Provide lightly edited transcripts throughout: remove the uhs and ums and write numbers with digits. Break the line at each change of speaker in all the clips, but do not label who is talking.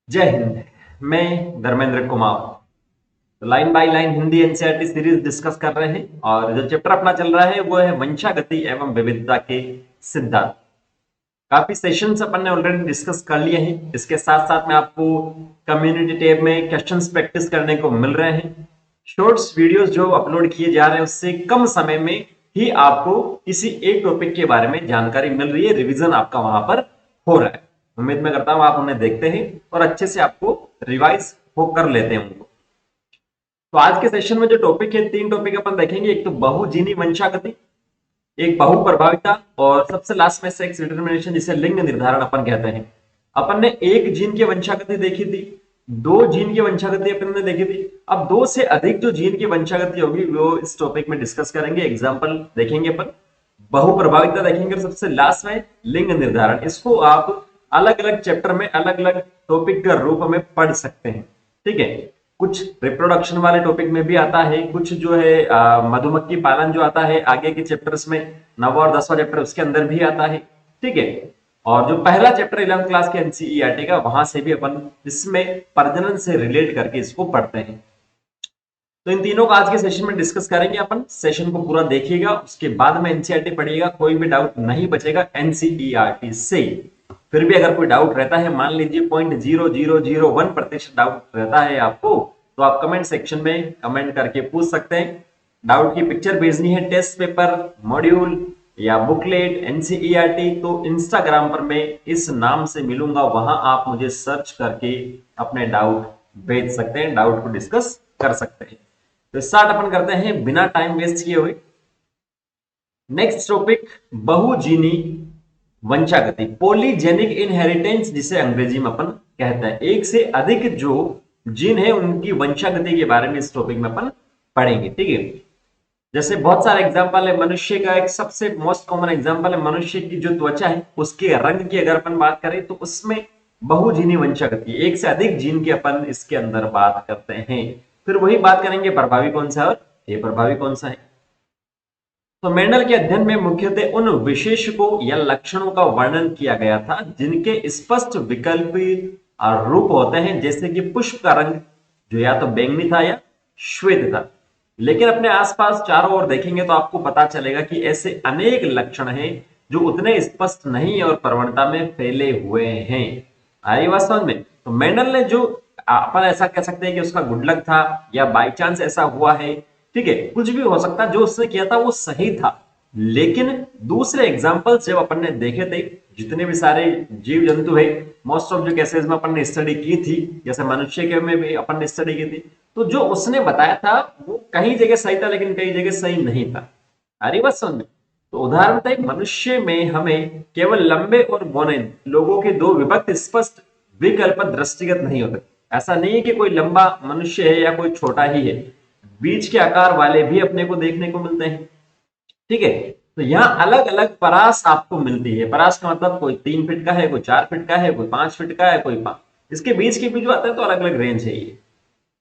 जय हिंद। मैं धर्मेंद्र कुमार। तो line by line Hindi NCERT series discuss कर रहे हैं और जो चैप्टर अपना चल रहा है वो है वंशागति एवं विविधता के सिद्धांत। काफी सेशंस अपन ने ऑलरेडी डिस्कस कर लिए हैं। इसके साथ साथ में आपको कम्युनिटी टैब में क्वेश्चंस प्रैक्टिस करने को मिल रहे हैं। शॉर्ट्स वीडियोस जो अपलोड किए जा रहे हैं उससे कम समय में ही आपको किसी एक टॉपिक के बारे में जानकारी मिल रही है, रिवीजन आपका वहां पर हो रहा है। उम्मीद मैं करता हूं आप उन्हें देखते हैं और अच्छे से आपको रिवाइज हो कर लेते हैं उनको। तो आज के सेशन में जो टॉपिक है, तीन टॉपिक अपन देखेंगे। एक तो बहुजीनी वंशागति, एक बहु प्रभाविता और सबसे लास्ट में सेक्स डिटरमिनेशन, जिसे लिंग निर्धारण अपन कहते हैं। अपन ने एक जीन की वंशागति देखी थी, दो जीन की वंशागति अपन ने देखी थी। अब दो से अधिक जो जीन की वंशागति होगी वो इस टॉपिक में डिस्कस करेंगे। एग्जाम्पल देखेंगे अपन, बहु प्रभाविता देखेंगे और सबसे लास्ट में लिंग निर्धारण। इसको आप अलग अलग चैप्टर में अलग अलग टॉपिक के रूप में पढ़ सकते हैं। ठीक है, कुछ रिप्रोडक्शन वाले टॉपिक में भी आता है, कुछ जो है मधुमक्खी पालन जो आता है आगे के चैप्टर्स में, 9वां और 10वां चैप्टर उसके अंदर भी आता है। ठीक है, और जो पहला चैप्टर 11th क्लास के एनसीईआरटी का, वहां से भी अपन इसमें प्रजनन से रिलेट करके इसको पढ़ते हैं। तो इन तीनों को आज के सेशन में डिस्कस करेंगे अपन। सेशन को पूरा देखिएगा, उसके बाद में एनसीईआरटी पढ़िएगा, कोई भी डाउट नहीं बचेगा एनसीईआरटी से। फिर भी अगर कोई डाउट रहता है, मान लीजिए 0.0001% डाउट रहता है आपको, तो आप कमेंट सेक्शन में कमेंट करके पूछ सकते हैं। डाउट की पिक्चर भेजनी है, टेस्ट पेपर, मॉड्यूल या बुकलेट एनसीईआरटी, तो इंस्टाग्राम पर मैं इस नाम से मिलूंगा, वहां आप मुझे सर्च करके अपने डाउट भेज सकते हैं, डाउट को डिस्कस कर सकते हैं। तो स्टार्ट अपन करते हैं बिना टाइम वेस्ट किए हुए। नेक्स्ट टॉपिक, बहुजीनी वंशागति, पॉलीजेनिक इनहेरिटेंस, जिसे अंग्रेजी में अपन कहते हैं। एक से अधिक जो जीन है उनकी वंशागति के बारे में इस टॉपिक में अपन पढ़ेंगे। ठीक है, जैसे बहुत सारे एग्जांपल है। मनुष्य का एक सबसे मोस्ट कॉमन एग्जांपल है, मनुष्य की जो त्वचा है उसके रंग की अगर अपन बात करें तो उसमें बहुजीनी वंशागति, एक से अधिक जीन की अपन इसके अंदर बात करते हैं। फिर वही बात करेंगे प्रभावी कौन सा है और ये प्रभावी कौन सा है। तो मेंडल के अध्ययन में मुख्यतः उन विशेषकों या लक्षणों का वर्णन किया गया था जिनके स्पष्ट विकल्पी रूप होते हैं, जैसे कि पुष्प का रंग जो या तो बैंगनी था या श्वेत था। लेकिन अपने आसपास चारों ओर देखेंगे तो आपको पता चलेगा कि ऐसे अनेक लक्षण हैं जो उतने स्पष्ट नहीं और प्रवणता में फैले हुए हैं। आई बात समझ में? तो मेंडल ने जो, अपन ऐसा कह सकते हैं कि उसका गुड लक था या बाई चांस ऐसा हुआ है, ठीक है, कुछ भी हो सकता, जो उसने किया था वो सही था। लेकिन दूसरे एग्जाम्पल्स जब अपन ने देखे थे, जितने भी सारे जीव जंतु है, मोस्ट ऑफ जो केसेस में अपन ने स्टडी की थी, जैसे मनुष्य के में भी अपन ने स्टडी की थी, तो जो उसने बताया था वो कई जगह सही था लेकिन कई जगह सही नहीं था। अरे बस समझ में? तो उदाहरण, मनुष्य में हमें केवल लंबे और बौने लोगों के दो विभक्त स्पष्ट विकल्प दृष्टिगत नहीं होते। ऐसा नहीं है कि कोई लंबा मनुष्य है या कोई छोटा ही है, बीच के आकार वाले भी अपने को देखने को मिलते हैं। ठीक है, तो यहाँ अलग अलग परास आपको मिलती है। परास का मतलब कोई 3 फीट का है, कोई 4 फीट का है, कोई 5 फीट का है, कोई 5, इसके बीच के भी जो आता है तो अलग अलग रेंज है ये।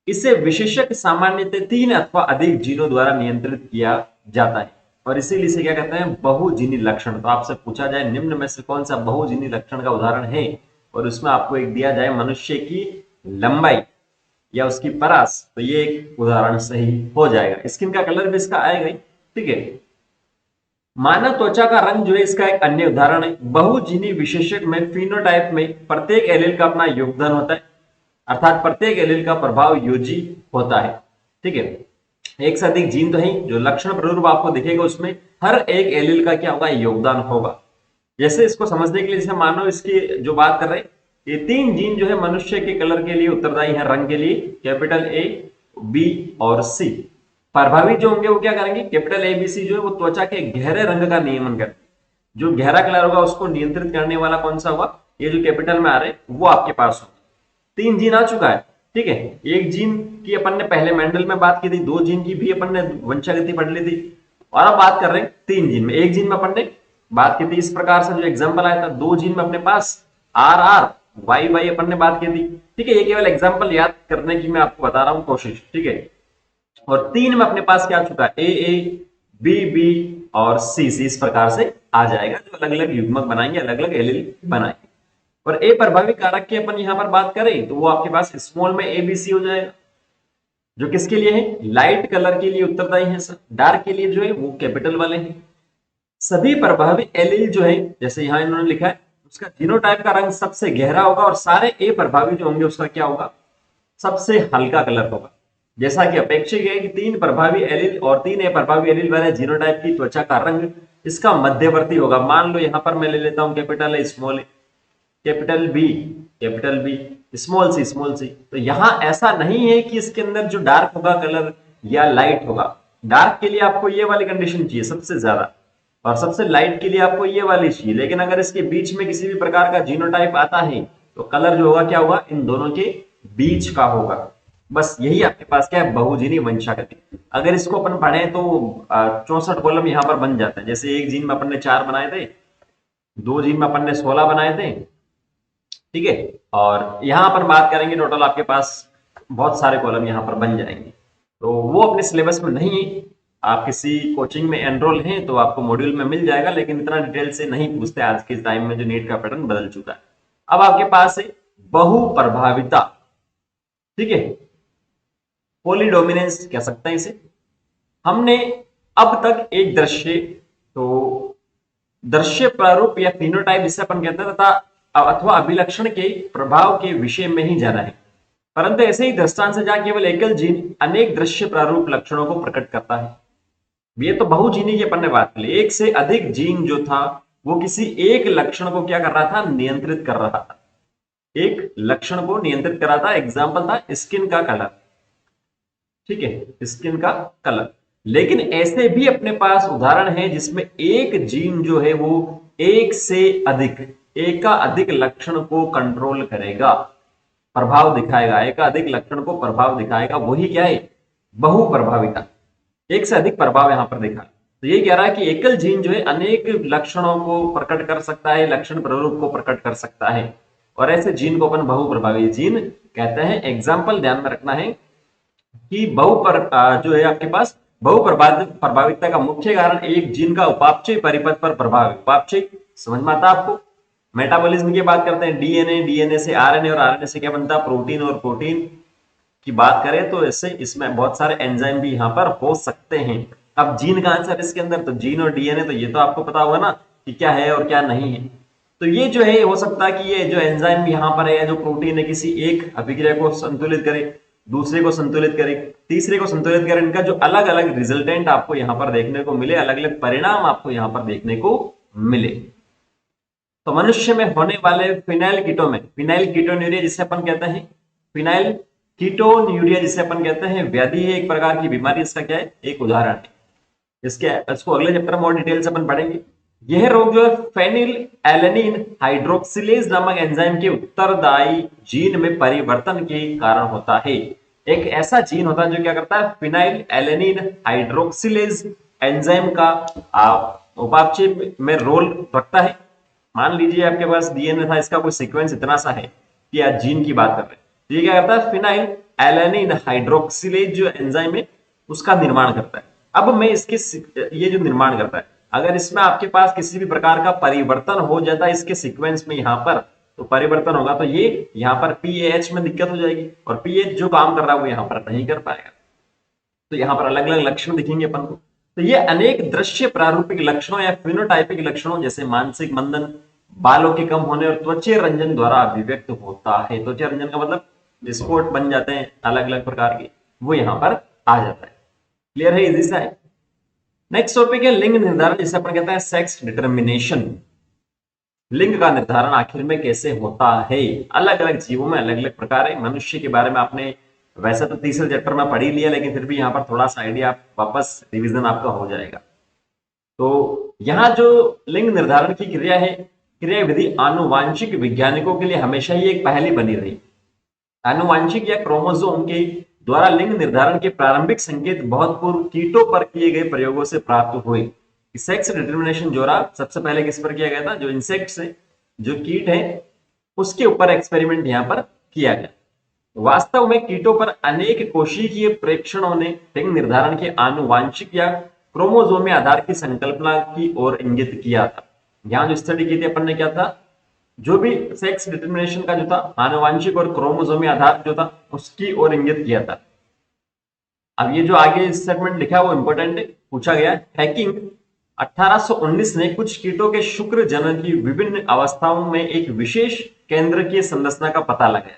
इसे विशेषज्ञ सामान्यतः 3 अथवा अधिक जीनों द्वारा नियंत्रित किया जाता है और इसीलिए इसे क्या कहते हैं, बहुजीनी लक्षण। तो आपसे पूछा जाए निम्न में से कौन सा बहुजीनी लक्षण का उदाहरण है, और उसमें आपको एक दिया जाए मनुष्य की लंबाई या उसकी परास, तो ये एक उदाहरण सही हो जाएगा। स्किन का कलर भी इसका आएगा ही। ठीक है, मानव त्वचा का रंग जो है इसका एक अन्य उदाहरण है। बहुजीनी विशेषक में फिनोटाइप में प्रत्येक एलील का अपना योगदान होता है, अर्थात प्रत्येक एलील का प्रभाव योजी होता है। ठीक है, एक से अधिक जीन तो है, जो लक्षण प्ररूप आपको दिखेगा उसमें हर एक एलील का क्या होगा, योगदान होगा। जैसे इसको समझने के लिए, जैसे मानो इसकी जो बात कर रहे हैं, ये 3 जीन जो है मनुष्य के कलर के लिए उत्तरदायी है, रंग के लिए, कैपिटल ए, बी और सी। प्रभावी जो होंगे वो क्या करेंगे, कैपिटल ए, बी, सी जो है वो त्वचा के गहरे रंग का नियमन करते हैं। जो गहरा कलर होगा उसको नियंत्रित करने वाला कौन सा होगा, ये जो कैपिटल में आ रहे हैं वो आपके पास होगा। 3 जीन आ चुका है। ठीक है, एक जीन की अपन ने पहले मेंडल में बात की थी, 2 जीन की भी अपन ने वंशागति पढ़ ली थी, और अब बात कर रहे हैं 3 जीन में। एक जीन में अपन ने बात की थी इस प्रकार से, जो एग्जांपल आया था, 2 जीन में अपने पास आर आर वाई वाई अपन ने बात की थी। ठीक है, ये केवल एग्जांपल याद करने की मैं आपको बता रहा हूं कोशिश। ठीक है, और 3 में अपने पास क्या चुका है, ए, बी बी और सी सी, इस प्रकार से आ जाएगा, जो अलग अलग युग्मक बनाएंगे, अलग अलग एलील बनाएंगे। और ए प्रभावी कारक की अपन यहां पर बात करें तो वो आपके पास स्मॉल में एबीसी हो जाएगा, जो किसके लिए है, लाइट कलर के लिए उत्तरदायी है सर, डार्क के लिए जो है वो कैपिटल वाले हैं। सभी प्रभावी एलील जो है, जैसे यहां इन्होंने लिखा है, उसका जीनोटाइप का रंग सबसे गहरा होगा और सारे ए प्रभावी जो होंगे उसका क्या होगा, सबसे हल्का कलर होगा। जैसा कि अपेक्षित है कि तीन प्रभावी एलील और तीन ए प्रभावी एलील वाले जीनोटाइप की त्वचा का रंग इसका मध्यवर्ती होगा। मान लो यहां पर मैं ले लेता हूं कैपिटल है, स्मॉल है, capital B, capital B, small C, small C. तो यहां ऐसा नहीं है कि इसके अंदर जो डार्क होगा कलर या लाइट होगा। डार्क के लिए आपको ये वाली कंडीशन चाहिए सबसे ज्यादा, और सबसे लाइट के लिए आपको ये वाली चाहिए। लेकिन अगर इसके बीच में किसी भी प्रकार का जीनोटाइप आता है तो कलर जो होगा क्या होगा, इन दोनों के बीच का होगा। बस यही आपके पास क्या है, बहुजीनी वंशागति। अगर इसको अपन पढ़ें तो 64 कॉलम यहां पर बन जाते हैं। जैसे एक जीन में अपन ने 4 बनाए थे, 2 जीन में अपन ने 16 बनाए थे, ठीक है। और यहां पर बात करेंगे टोटल आपके पास बहुत सारे कॉलम यहां पर बन जाएंगे। तो वो अपने सिलेबस में नहीं है। आप किसी कोचिंग में एनरोल हैं तो आपको मॉड्यूल में मिल जाएगा, लेकिन इतना डिटेल से नहीं पूछते आज के टाइम में, जो नीट का पैटर्न बदल चुका है। अब आपके पास है बहुप्रभाविता, ठीक है, पॉलीडोमिनेंस कह सकते हैं इसे। हमने अब तक एक दृश्य, तो दृश्य प्रारूप या फिनोटाइप जिसे अपन कहते हैं, तथा अथवा अभिलक्षण के प्रभाव के विषय में ही जाना है। परंतु ऐसे ही दृष्टांत से जहां केवल एकल जीन अनेक दृश्य प्रारूप लक्षणों को प्रकट करता है। ये तो बहुजीनी की अपन ने बात की, एक से अधिक जीन जो था वो किसी एक लक्षण को क्या कर रहा था, नियंत्रित कर रहा था, एक लक्षण को नियंत्रित कर रहा था। एग्जाम्पल था स्किन का कलर, ठीक है, स्किन का कलर। लेकिन ऐसे भी अपने पास उदाहरण है जिसमें एक जीन जो है वो एक से अधिक, एक का अधिक लक्षण को कंट्रोल करेगा, प्रभाव दिखाएगा, एक अधिक लक्षण को प्रभाव दिखाएगा। वही क्या है, बहुप्रभाविता, एक से अधिक प्रभाव यहां पर दिखा। तो ये कह रहा है कि एकल जीन जो है अनेक लक्षणों को प्रकट कर सकता है, लक्षण प्रारूप को प्रकट कर सकता है, और ऐसे जीन को अपन बहुप्रभावी जीन कहते हैं। एग्जाम्पल ध्यान में रखना है कि जो है आपके पास बहुप्रभाविता का मुख्य कारण एक जीन का उपापचय परिपथ पर प्रभाव है। उपापचय समझ में आता आपको। मेटाबॉलिज्म की बात करते हैं, डीएनए, डीएनए से आरएनए, और आरएनए से क्या बनता है, प्रोटीन, और प्रोटीन की बात करें तो इससे इसमें बहुत सारे एंजाइम भी यहाँ पर हो सकते हैं। अब जीन का आंसर इसके अंदर, तो जीन और डीएनए तो ये तो आपको पता होगा ना कि क्या है और क्या नहीं है। तो ये जो है हो सकता है कि ये जो एंजाइम यहाँ पर है, जो प्रोटीन है, किसी एक अभिक्रिया को संतुलित करे, दूसरे को संतुलित करे, तीसरे को संतुलित करे। इनका जो अलग अलग रिजल्टेंट आपको यहाँ पर देखने को मिले, अलग अलग परिणाम आपको यहाँ पर देखने को मिले। तो मनुष्य में होने वाले फिनाइल कीटो में, फिनाइल कीटोन्यूरिया जिसे अपन कहते हैं, फिनाइल कीटोन्यूरिया जिसे अपन कहते हैं व्याधि है, एक प्रकार की बीमारी। इसका क्या है, एक उदाहरण है। इसको अगले चैप्टर में और डिटेल से अपन पढ़ेंगे। यह रोग जो है फेनिल एलेनिन हाइड्रोक्सिलेज नामक एंजाइम के उत्तरदायी जीन में परिवर्तन के कारण होता है। एक ऐसा जीन होता है जो क्या करता है, फिनाइल एलेनिन हाइड्रोक्सिलेज एंजाइम का उपापचय में रोल रखता है। मान लीजिए आपके पास डीएनए था, इसका कोई सीक्वेंस इतना सा है कि आज जीन की बात कर रहे हैं, तो ये क्या करता है, फिनाइल एलेनिन हाइड्रोक्सिलेज जो एंजाइम है उसका निर्माण करता है। अब मैं इसके ये जो निर्माण करता है, अगर इसमें आपके पास किसी भी प्रकार का परिवर्तन हो जाता है इसके सीक्वेंस में, यहाँ पर तो परिवर्तन होगा तो ये यहाँ पर पीएच में दिक्कत हो जाएगी, और पीएच जो काम कर रहा है वो यहाँ पर नहीं कर पाएगा। तो यहाँ पर अलग अलग लक्षण दिखेंगे अपन को। तो ये अनेक दृश्य प्रारूपिक लक्षणों या फिनोटाइपिक लक्षणों जैसे मानसिक मंदन, बालों के कम होने, और त्वचा रंजन द्वारा अभिव्यक्त होता है। त्वचा रंजन का मतलब स्पॉट बन जाते हैं अलग अलग प्रकार के, वो यहाँ पर आ जाता है। क्लियर है, इजी सा है। नेक्स्ट टॉपिक है लिंग निर्धारण, जिसे अपन कहते हैं सेक्स डिटर्मिनेशन। लिंग का निर्धारण आखिर में कैसे होता है। अलग अलग जीवों में अलग अलग प्रकार है। मनुष्य के बारे में आपने वैसे तो तीसरे चैप्टर में पढ़ ही लिया, लेकिन फिर भी यहाँ पर थोड़ा सा आइडिया वापस रिवीजन आपका हो जाएगा। तो यहाँ जो लिंग निर्धारण की क्रिया है, क्रिया विधि आनुवांशिक वैज्ञानिकों के लिए हमेशा ही एक पहली बनी रही। आनुवांशिक या क्रोमोसोम के द्वारा लिंग निर्धारण के प्रारंभिक संकेत बहुत पूर्व कीटों पर किए गए प्रयोगों से प्राप्त हुए। सेक्स डिटर्मिनेशन जोरा सबसे पहले किस पर किया गया था, जो इंसेक्ट्स है, जो कीट है, उसके ऊपर एक्सपेरिमेंट यहाँ पर किया गया। वास्तव में कीटों पर अनेक कोशिकीय प्रेक्षणों ने लिंग निर्धारण के आनुवांशिक या क्रोमोसोमी आधार की संकल्पना की ओर इंगित किया था। यहाँ जो स्टडी की थी अपन ने क्या था, जो भी सेक्स डिटर्मिनेशन का जो था आनुवांशिक और क्रोमोसोमी आधार जो था उसकी ओर इंगित किया था। अब ये जो आगे स्टेटमेंट लिखा है वो इंपॉर्टेंट है, पूछा गया है। हैकिंग 1819 ने कुछ कीटों के शुक्र जनन की विभिन्न अवस्थाओं में एक विशेष केंद्रकीय संरचना का पता लगाया।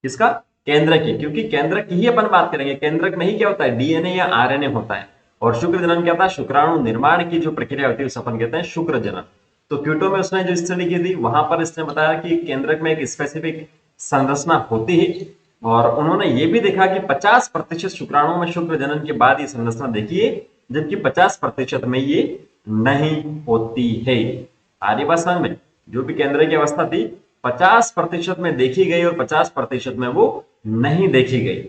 किसका? केंद्र की, क्योंकि केंद्र की ही अपन बात करेंगे। केंद्रक में ही क्या होता है? डीएनए या आरएनए होता है। और शुक्र जनन क्या था? शुक्राणु निर्माण की जो प्रक्रिया होती है उसे अपन कहते हैं शुक्र जनन। तो कीटों में उसने जो स्टडी की थी वहां पर इसने बताया कि केंद्रक में एक स्पेसिफिक संरचना होती है, और उन्होंने ये भी देखा कि 50% शुक्राणुओं में शुक्र जनन के बाद ये संरचना देखी है, जबकि 50% में ये नहीं होती है। आर्य बात समझ में? जो भी केंद्र की अवस्था थी 50% में देखी गई और 50% में वो नहीं देखी गई।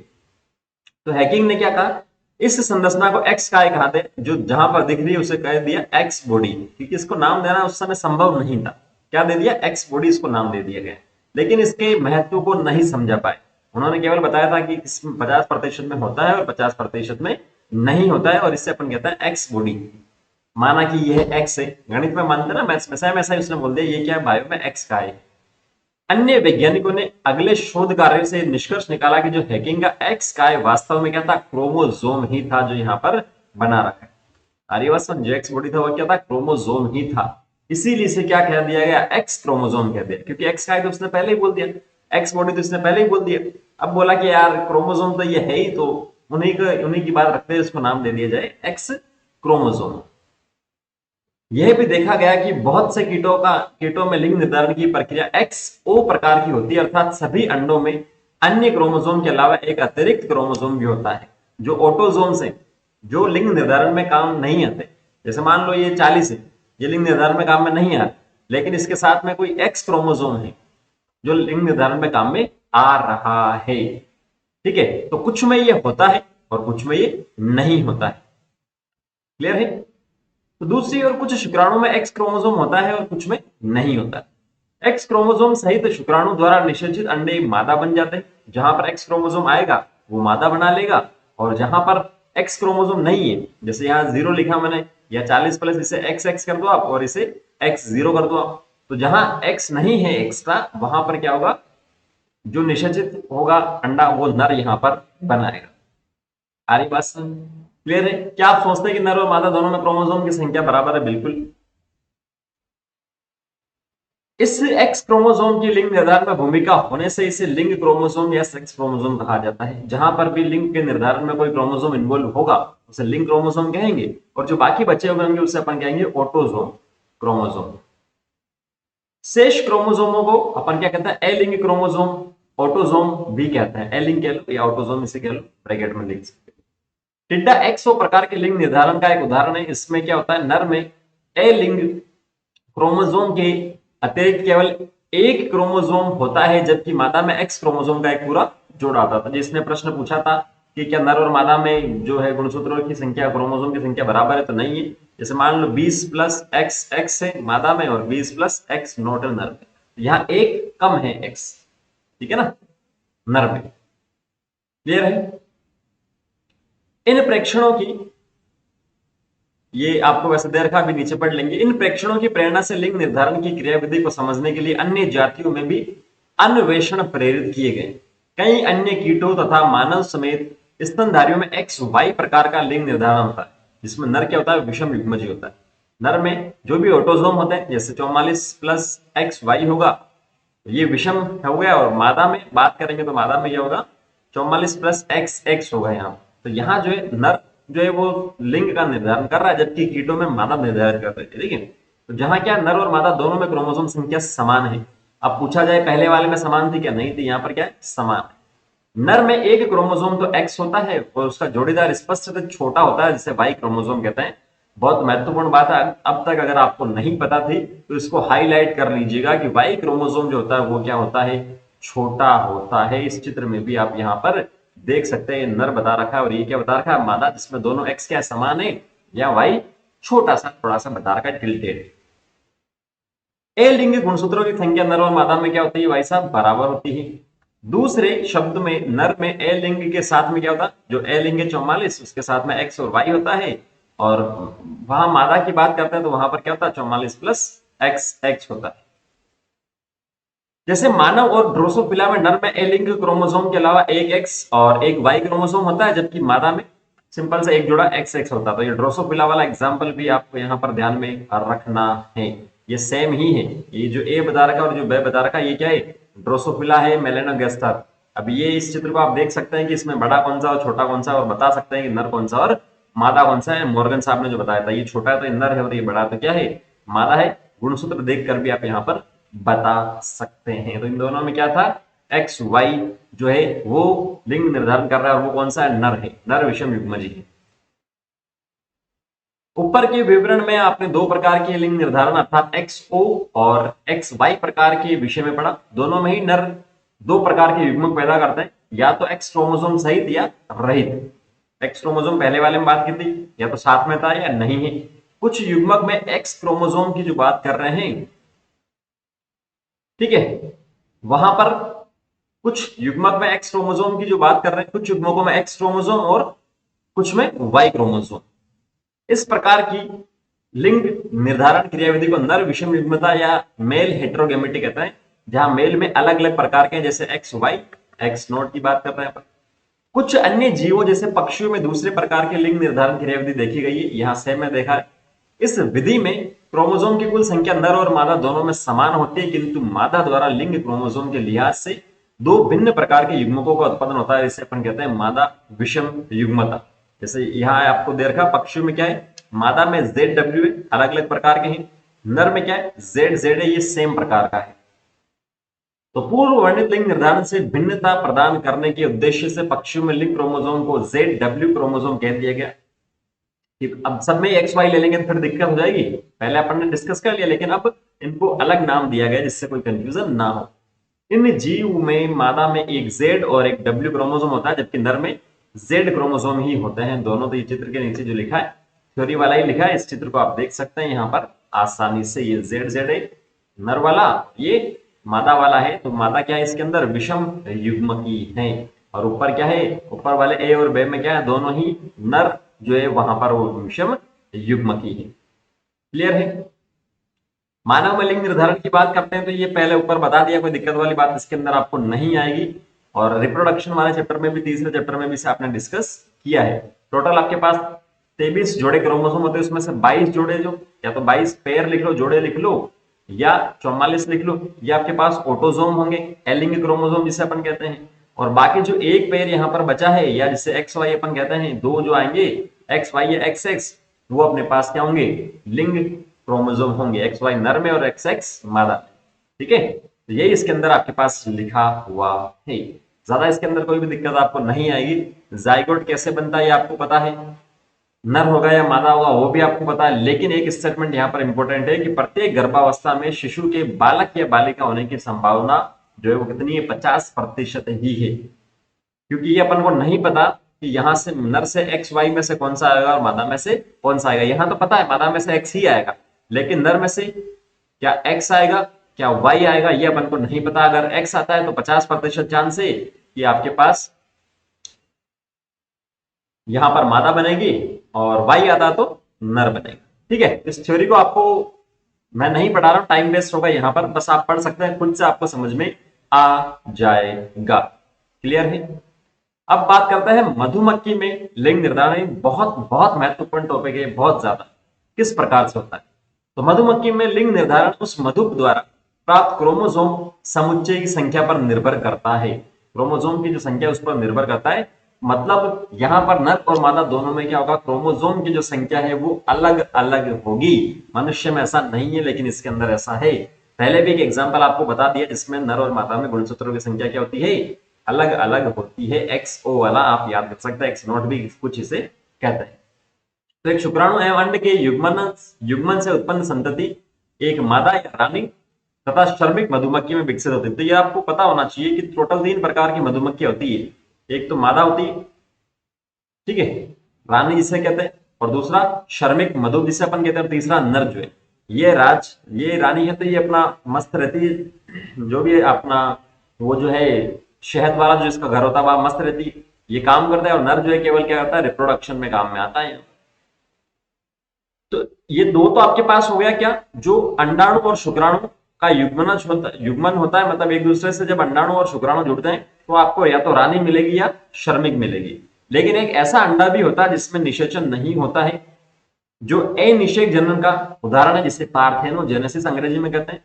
तो हैकिंग ने क्या कहा? इस संरचना को एक्स काय कहा थे, जो जहां पर दिख रही है उसे कह दिया एक्स बॉडी, क्योंकि इसको नाम देना उस समय संभव नहीं था। क्या दे दिया? एक्स बॉडी, इसको नाम दे दिया गया। लेकिन इसके महत्व को नहीं समझा पाए। उन्होंने केवल बताया था कि इसमें 50% में होता है और 50% में नहीं होता है, और इससे अपन कहता है एक्स बॉडी। माना कि यह एक्स है, गणित में मानते ना, मैथ्स में सेम ऐसा ही उसने बोल दिया ये क्या है? बायो में एक्स का है। अन्य वैज्ञानिकों ने अगले शोध कार्य से निष्कर्ष निकाला कि जो हैकिंग का एक्स काय वास्तव में क्या था? क्रोमोसोम ही था जो यहाँ पर बना रखा है। आर्यवासन जो एक्स बॉडी था वो क्या था? क्रोमोसोम ही था। इसीलिए इसे क्या कह दिया गया? एक्स क्रोमोसोम कह दिया, क्योंकि एक्स काय तो उसने पहले ही बोल दिया, एक्स बॉडी तो इसने पहले ही बोल दिया। अब बोला कि यार क्रोमोसोम तो ये है ही, तो उन्हीं की बात रखते हुए इसको नाम दे दिया जाए एक्स क्रोमोसोम। यह भी देखा गया कि बहुत से कीटों में लिंग निर्धारण की प्रक्रिया एक्स ओ प्रकार की होती है, अर्थात सभी अंडों में अन्य क्रोमोसोम के अलावा एक अतिरिक्त क्रोमोसोम भी होता है, जो ऑटोजोम्स है, जो लिंग निर्धारण में काम नहीं आते। जैसे मान लो ये 40 है, ये लिंग निर्धारण में काम में नहीं आते, लेकिन इसके साथ में कोई एक्स क्रोमोसोम है जो लिंग निर्धारण में काम में आ रहा है। ठीक है, तो कुछ में ये होता है और कुछ में ये नहीं होता है। क्लियर है? तो दूसरी ओर कुछ शुक्राणु में एक्स क्रोमोसोम होता है और कुछ में नहीं होता। एक्स क्रोमोसोम सहित शुक्राणु द्वारा निषेचित अंडे मादा बन जाते हैं। जहां पर एक्स क्रोमोसोम आएगा वो मादा बना लेगा, और जहां पर एक्स क्रोमोसोम नहीं है, जैसे यहाँ 0 लिखा मैंने, या 40 प्लस इसे एक्स एक्स कर दो आप और इसे एक्स 0 कर दो आप, तो जहां एक्स नहीं है एक्स का, वहां पर क्या होगा? जो निषेचित होगा अंडा वो नर यहां पर बनाएगा। आ रही बात समझ? क्लियर है? क्या आप सोचते हैं कि नर और मादा दोनों में क्रोमोसोम की संख्या बराबर है? बिल्कुल। इस एक्स क्रोमोसोम की लिंग निर्धारण में भूमिका होने से इसे लिंग क्रोमोसोम या सेक्स क्रोमोसोम कहा जाता है। जहां पर भी लिंग के निर्धारण में कोई क्रोमोसोम इन्वॉल्व होगा उसे लिंग क्रोमोसोम कहेंगे, और जो बाकी बचे हुए होंगे उसे अपन कहेंगे ऑटोसोम क्रोमोसोम। शेष क्रोमोसोमों को अपन क्या कहते हैं? अलिंग क्रोमोसोम, ऑटोसोम भी कहते हैं। अलिंग कह लो या ऑटोसोम इसे कह लो, ब्रैकेट में लिख सकते हैं। टिड्डा एक्सो प्रकार के लिंग निर्धारण का एक उदाहरण है। इसमें क्या होता है? नर में अलिंग क्रोमोसोम के अतिरिक्त केवल एक क्रोमोसोम होता है, जबकि मादा में एक्स क्रोमोसोम का एक पूरा जोड़ा होता था। जिसने प्रश्न पूछा था कि क्या नर और मादा में जो है गुणसूत्रों की संख्या, क्रोमोसोम की संख्या बराबर है, तो नहीं है। जैसे मान लो 20 प्लस एक्स एक्स है मादा में और 20 प्लस एक्स नॉट है नर में, यहाँ एक कम है एक्स, ठीक है ना, नर में। क्लियर है? इन प्रेक्षणों की, ये आपको वैसे दे रखा, भी नीचे पढ़ लेंगे। इन प्रेक्षणों की प्रेरणा से लिंग निर्धारण की क्रियाविधि को समझने के लिए अन्य जातियों में भी अन्वेषण प्रेरित किए गए। कई अन्य कीटों तथा मानव समेत स्तनधारियों में एक्स वाई प्रकार का लिंग निर्धारण होता है, जिसमें नर क्या होता है? विषम युग्मज होता है। नर में जो भी ऑटोसोम होते हैं, जैसे 44 प्लस एक्स वाई होगा, ये विषम हो गया, और मादा में बात करेंगे तो मादा में यह होगा 44 प्लस एक्स एक्स होगा यहाँ। तो यहाँ जो है नर जो है वो लिंग का निर्धारण कर रहा है, जबकि कीटों में मादा निर्धारित करता है। ठीक है, तो जहां क्या नर और मादा दोनों में क्रोमोसोम संख्या समान है। अब पूछा जाए पहले वाले में समान थी क्या? नहीं थी। यहाँ पर क्या है? समान है। नर में एक क्रोमोसोम तो एक्स होता है और उसका जोड़ीदार स्पष्ट रूप से छोटा होता है, जिसे वाई क्रोमोसोम कहते हैं। बहुत महत्वपूर्ण बात है, अब तक अगर आपको नहीं पता थी तो इसको हाईलाइट कर लीजिएगा कि वाई क्रोमोसोम जो होता है वो क्या होता है? छोटा होता है। इस चित्र में भी आप यहाँ पर देख सकते हैं, नर बता रखा है और ये क्या बता रखा है? मादा, जिसमें दोनों एक्स क्या समान है, या वाई छोटा सा थोड़ा सा बता रखा है, टिल्टेड। ए लिंग गुणसूत्रों की संख्या नर और मादा में क्या होती है भाई साहब? बराबर होती है। दूसरे शब्द में नर में ए लिंग के साथ में क्या होता है? जो ए लिंग है 44, उसके साथ में एक्स और वाई होता है, और वहां मादा की बात करते हैं तो वहां पर क्या होता है? 44 प्लस एक्स एक्स होता है। जैसे मानव और ड्रोसोफिला में नर में ए लिंक क्रोमोसोम के अलावा एक एक्स और एक वाई क्रोमोसोम होता है, जबकि मादा में सिंपल से एक जोड़ा एक्स एक्स होता है। तो ये ड्रोसोफिला वाला एग्जाम्पल भी आपको यहाँ पर ध्यान में रखना है, ये सेम ही है। ये जो ए बता रखा और जो बे बता रखा, ये क्या है, ड्रोसोफिला है मेलेनोगास्टर। अब ये इस चित्र को आप देख सकते हैं कि इसमें बड़ा कौन सा और छोटा कौन सा, और बता सकते हैं कि नर कौन सा और मादा कौन सा है। मॉर्गन साहब ने जो बताया था, ये छोटा है तो नर है और ये बड़ा तो क्या है, मादा है। गुणसूत्र देखकर भी आप यहाँ पर बता सकते हैं। तो इन दोनों में क्या था, एक्स वाई जो है वो लिंग निर्धारण कर रहा है, और वो कौन सा है, नर है, नर विषम युग्मजी है। ऊपर के विवरण में आपने दो प्रकार के लिंग निर्धारण अर्थात XO और XY प्रकार के विषय में पढ़ा। दोनों में ही नर दो प्रकार के युग्मक पैदा करते हैं, या तो एक्स क्रोमोसोम सहित या रहित। एक्स क्रोमोसोम पहले वाले में बात की थी, या तो साथ में था या नहीं है। कुछ युग्मक में एक्स क्रोमोसोम की जो बात कर रहे हैं, ठीक है, वहां पर कुछ युग्मक में एक्स क्रोमोसोम की जो बात कर रहे हैं, कुछ युग्मकों में एक्स क्रोमोसोम और कुछ में वाई क्रोमोसोम। इस प्रकार की लिंग निर्धारण क्रियाविधि को नर विषम युग्मता या मेल हेटेरोगेमिटी कहते हैं, जहां मेल में अलग अलग प्रकार के, जैसे एक्स वाई एक्स नॉट की बात कर रहे हैं। कुछ अन्य जीवों जैसे पक्षियों में दूसरे प्रकार के लिंग निर्धारण क्रियाविधि देखी गई है, यहां सेम में देखा है। इस विधि में क्रोमोसोम की कुल संख्या नर और मादा दोनों में समान होती है, किंतु मादा द्वारा लिंग क्रोमोसोम के लिहाज से दो भिन्न प्रकार के युग्मकों का उत्पादन होता है, जिसे अपन कहते हैं मादा विषम युग्मता। जैसे यहाँ आपको दे रखा, पक्षियों में क्या है, मादा में ZW अलग अलग प्रकार के हैं, नर में क्या है ZZ है, ये सेम प्रकार का है। तो पूर्व वर्णित लिंग निर्धारण से भिन्नता प्रदान करने के उद्देश्य से पक्षियों में लिंग क्रोमोसोम को ZW क्रोमोसोम कह दिया गया। अब सब में एक्स वाई ले लेंगे तो फिर दिक्कत हो जाएगी, पहले अपन ने डिस्कस कर लिया, लेकिन अब इनको अलग नाम दिया गया जिससे कोई कंफ्यूजन ना हो। इन जीव में मादा में एक Z और एक W क्रोमोसोम होता है, जबकि नर में Z क्रोमोसोम ही होते हैं दोनों। तो ये चित्र के नीचे जो लिखा है थ्योरी वाला ही लिखा है, इस चित्र को आप देख सकते हैं यहाँ पर आसानी से। ये ZZ है नर वाला, ये मादा वाला है। तो मादा क्या है, इसके अंदर विषम युग्मकी है, और ऊपर क्या है, ऊपर वाले ए और बे में क्या है, दोनों ही नर जो है वहां पर वो विषम युग्मकी है। क्लियर है। मानव में लिंग निर्धारण की बात करते हैं तो ये पहले ऊपर बता दिया, कोई दिक्कत वाली बात इसके अंदर आपको नहीं आएगी। और रिप्रोडक्शन वाले चैप्टर में भी, तीसरे चैप्टर में भी से आपने डिस्कस किया है। टोटल आपके पास 23 जोड़े क्रोमोसोम होते हैं, उसमें से 22 जोड़े जो, या तो 22 पेयर लिख लो, जोड़े लिख लो, या 44 लिख लो, ये आपके पास ऑटोजोम होंगे, एलिंग क्रोमोसोम जिसे अपन कहते हैं। और बाकी जो एक पेयर यहाँ पर बचा है, या जिसे एक्स वाई अपन कहते हैं, दो जो आएंगे एक्स वाई या एक्स एक्स, वो अपने पास क्या होंगे, लिंग क्रोमोसोम होंगे, एक्स वाई नर में और एक्स एक्स मादा। ठीक है, तो यही इसके अंदर आपके पास लिखा हुआ है। ज्यादा इसके अंदर कोई भी दिक्कत आपको नहीं आएगी। जाइगोट कैसे बनता है ये आपको पता है, नर होगा या मादा होगा वो भी आपको पता है। लेकिन एक स्टेटमेंट यहाँ पर इंपॉर्टेंट है कि प्रत्येक गर्भावस्था में शिशु के बालक या बालिका होने की संभावना जो है वो कितनी है, 50% ही है। क्योंकि ये अपन को नहीं पता कि यहाँ से नर से एक्स वाई में से कौन सा आएगा और मादा में से कौन सा आएगा। यहाँ तो पता है मादा में से एक्स ही आएगा, लेकिन नर में से क्या एक्स आएगा क्या वाई आएगा, ये अपन को नहीं पता। अगर एक्स आता है तो 50% चांस है कि आपके पास यहां पर मादा बनेगी, और वाई आता तो नर बनेगा। ठीक है, इस थ्योरी को आपको मैं नहीं पढ़ा रहा हूं, टाइम वेस्ट होगा यहाँ पर, बस आप पढ़ सकते हैं, खुद से आपको समझ में आ जाएगा। क्लियर है। अब बात करते हैं मधुमक्खी में लिंग निर्धारण। बहुत बहुत महत्वपूर्ण टॉपिक है, बहुत ज्यादा। किस प्रकार से होता है, तो मधुमक्खी में लिंग निर्धारण उस मधुप द्वारा प्राप्त क्रोमोसोम समुच्चय की संख्या पर निर्भर करता है। क्रोमोसोम की जो संख्या उस पर निर्भर करता है, मतलब यहां पर नर और मादा दोनों में क्या होगा, क्रोमोसोम की जो संख्या है वो अलग अलग होगी। मनुष्य में ऐसा नहीं है, लेकिन इसके अंदर ऐसा है। पहले भी एक एग्जांपल आपको बता दिया जिसमें नर और मादा में गुणसूत्रों की संख्या क्या होती है, अलग अलग होती है। XO वाला आप याद रख सकते हैं, X नॉट भी कुछ इसे कहते हैं। तो एक शुक्राणु एवं अंड के युग्मन से उत्पन्न संतति एक मादा या रानी तथा श्रमिक मधुमक्खी में विकसित होती है। तो ये आपको पता होना चाहिए कि टोटल 3 प्रकार की मधुमक्खी होती है। एक तो मादा होती है, ठीक है, रानी जिसे कहते हैं, और दूसरा श्रमिक मधु जिसे अपन कहते हैं, और तीसरा नर जो है। ये रानी है तो ये अपना मस्त रहती है, जो भी अपना वो जो है शहद वाला जो इसका घर होता है वह मस्त रहती है, ये काम करता है। और नर जो है केवल क्या करता है, रिप्रोडक्शन में काम में आता है। तो ये दो तो आपके पास हो गया क्या, जो अंडाणु और शुक्राणु का युग्मन होता है, मतलब एक दूसरे से जब अंडाणु और शुक्राणु जुड़ते हैं तो आपको या तो रानी मिलेगी या श्रमिक मिलेगी। लेकिन एक ऐसा अंडा भी होता है जिसमें निषेचन नहीं होता है, जो अनिषेक जनन का उदाहरण है, जिसे पार्थेनोजेनेसिस अंग्रेजी में कहते हैं।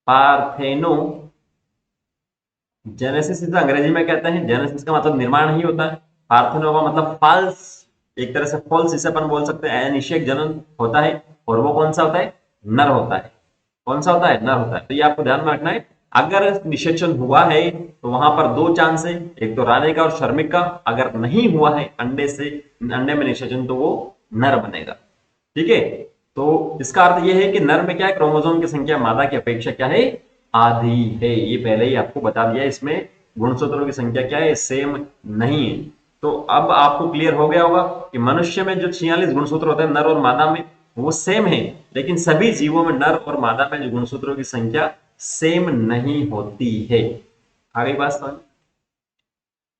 पार्थेनोजेनेसिस इसे अंग्रेजी में कहते हैं। जेनेसिस का मतलब निर्माण ही होता है, पार्थेनो का मतलब फाल्स, एक तरह से फॉल्स इसे अपन बोल सकते हैं। अनिषेक जनन होता है और वो कौन सा होता है? नर होता है। कौन सा होता है? नर होता है। तो ये आपको ध्यान में रखना है। अगर निषेचन हुआ है तो वहां पर दो चांस है, एक तो रानी का और श्रमिक का। अगर नहीं हुआ है अंडे में निषेचन, तो वो नर बनेगा। ठीक है। तो इसका अर्थ यह है कि नर में क्या है, क्रोमोसोम की संख्या मादा की अपेक्षा क्या है? आधी है। ये पहले ही आपको बता दिया। इसमें गुणसूत्रों की संख्या क्या है? सेम नहीं है। तो अब आपको क्लियर हो गया होगा कि मनुष्य में जो 46 गुणसूत्र होते हैं नर और मादा में, वो सेम है, लेकिन सभी जीवों में नर और मादा में जो गुणसूत्रों की संख्या सेम नहीं होती है। आ गई बात समझ?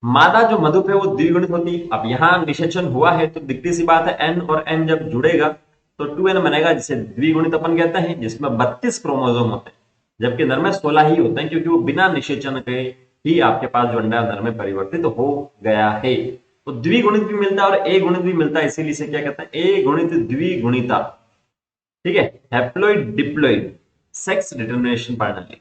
मादा जो मधुप है वो द्विगुणित होती है। अब यहां निषेचन हुआ है तो दिखती सी बात है, एन और एन जब जुड़ेगा तो 2n बनेगा, जिसे द्विगुणित अपन कहते हैं, जिसमें 32 क्रोमोसोम होते हैं, जबकि नर में 16 ही होते हैं, क्योंकि वो बिना निषेचन के ही आपके पास जो अंडा नर में परिवर्तित हो गया है। तो द्विगुणित भी मिलता है और ए गुणित भी मिलता है, इसीलिए इसे क्या कहते हैं? ए गुणित द्विगुणिता। ठीक है। हैप्लॉइड डिप्लॉइड सेक्स डिटरमिनेशन प्रणाली,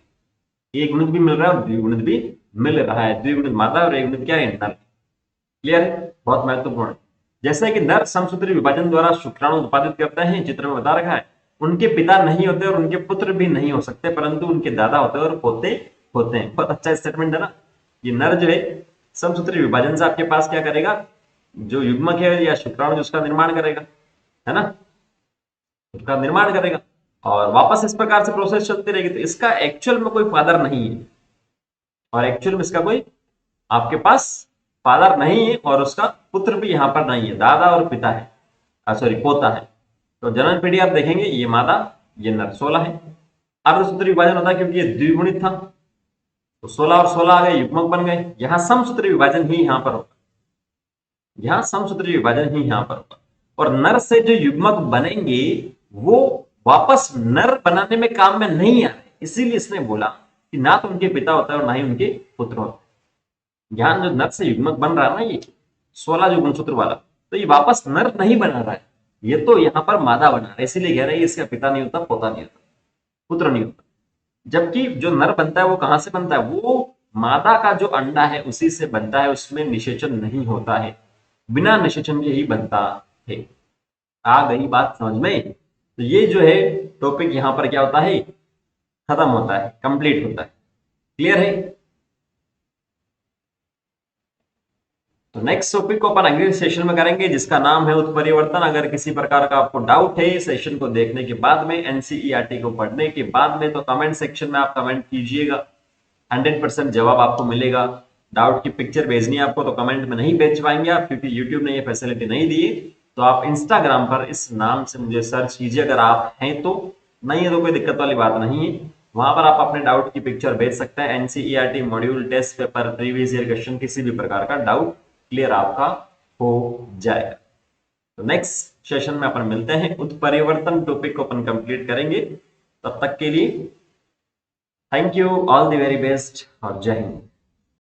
एक गुणित भी मिल रहा है और द्विगुणित भी मिल रहा है। द्विगुणित मादा और एक गुणित क्या है? नर। क्लियर है? बहुत महत्वपूर्ण है। जैसे कि नर समसूत्री विभाजन द्वारा शुक्राणु उत्पादित करते हैं, चित्र में बता रखा है। उनके पिता नहीं होते और उनके पुत्र भी नहीं हो सकते, परंतु उनके दादा होते हैं और पोते होते हैं। बहुत अच्छा स्टेटमेंट है ना। ये नर जो है समसूत्री विभाजन से आपके पास क्या करेगा? जो युग्मक है या शुक्राणु जिसका निर्माण करेगा, है ना, उसका निर्माण करेगा और वापस इस प्रकार से प्रोसेस चलती रहेगी। तो इसका एक्चुअल में कोई फादर नहीं है, और एक्चुअल में इसका कोई आपके पास फादर नहीं है, और उसका पुत्र भी यहां पर नहीं है, दादा और पिता है, सॉरी पोता है। तो जनन पीढ़ी आप देखेंगे, ये मादा ये नर, 16 है। अर्धसूत्री विभाजन होता है क्योंकि ये द्विगुणित था, तो 16 और 16 आ गए, युग्मक बन गए। यहां समसूत्री विभाजन ही यहां पर होगा, यहां समसूत्री विभाजन ही यहां पर होगा। और नर से जो युग्मक बनेंगे वो वापस नर बनाने में काम में नहीं आ रहे, इसीलिए इसने बोला कि ना तो उनके पिता होता है और ना ही उनके पुत्र होते हैं। यहाँ जो नर से युग्मक बन रहा है ना, ये 16 जो गुणसूत्र वाला, तो ये वापस नर नहीं बना रहा है, ये तो यहाँ पर मादा बना रहा है। इसीलिए कह रहे हैं इसका पिता नहीं होता, पोता नहीं होता, पुत्र नहीं होता। जबकि जो नर बनता है वो कहां से बनता है? वो मादा का जो अंडा है उसी से बनता है, उसमें निषेचन नहीं होता है, बिना निषेचन के ही बनता है। आ गई बात समझ में? तो ये जो है टॉपिक यहां पर क्या होता है? खत्म होता है, कंप्लीट होता है। क्लियर है? तो नेक्स्ट टॉपिक को अपन अगले सेशन में करेंगे, जिसका नाम है उत्परिवर्तन। अगर किसी प्रकार का आपको डाउट है सेशन को देखने के बाद में, एनसीईआरटी को पढ़ने के बाद में, तो कमेंट सेक्शन में आप कमेंट कीजिएगा, 100% जवाब आपको मिलेगा। डाउट की पिक्चर भेजनी है आपको तो कमेंट में नहीं भेज पाएंगे आप, क्योंकि यूट्यूब ने ये फैसिलिटी नहीं दी। तो आप इंस्टाग्राम पर इस नाम से मुझे सर्च कीजिए, अगर आप हैं तो। नहीं है तो कोई दिक्कत वाली बात नहीं है, वहां पर आप अपने डाउट की पिक्चर भेज सकते हैं। NCERT module, test paper, previous year question, किसी भी प्रकार का डाउट क्लियर आपका हो जाएगा। तो नेक्स्ट सेशन में अपन मिलते हैं, उत्परिवर्तन टॉपिक को अपन कंप्लीट करेंगे। तब तक के लिए thank you, all the very best और जय हिंद।